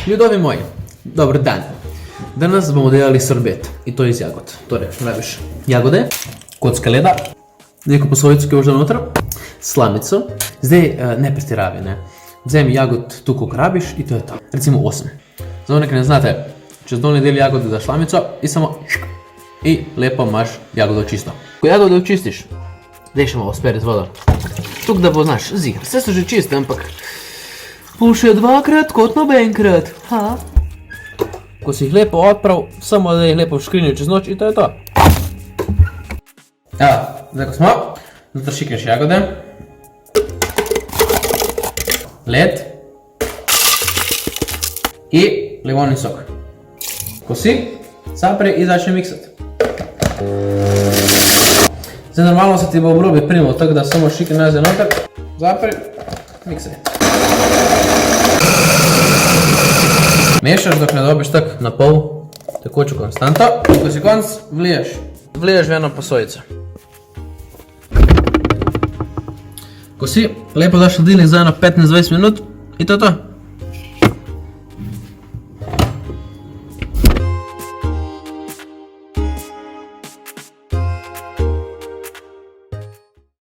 Ljudovi moji, dobar dan. Danas bomo delali sorbet i to iz jagod. Torej, rabiš jagode, kocka leda, neko posodico, ki je možda noter, slamico. Zdaj ne pretiravaj, ne. Vzemi jagod tu, koliko rabiš i to je to. Recimo 8. Za one, ki ne znate, čez dolni del jagode daš slamico i samo i lepo imaš jagodo čisto. Ko jagodo očistiš, dejšemo ovo speri z vodom. Tuk da bo, znaš, zihr, sve su že čiste, ampak puše dvakrat kot nobenkrat, ha? Ko si ih lepo otprav, samo da ih lepo škrinil čez noč i to je to. Evo, zdaj ko smo, zato šikneš jagode, led i limonni sok. Ko si, zapri i začne miksati. Zdaj normalno se ti bo obrobi primilo, tako da samo šikni nazaj noter, zapri, miksaj. Mešaš dok ne dobiš tak na pol tekoču konstanto. Ko si konc, vliješ v eno posodico. Ko si, lepo daš hladilnik za eno 15-20 minut i to je to.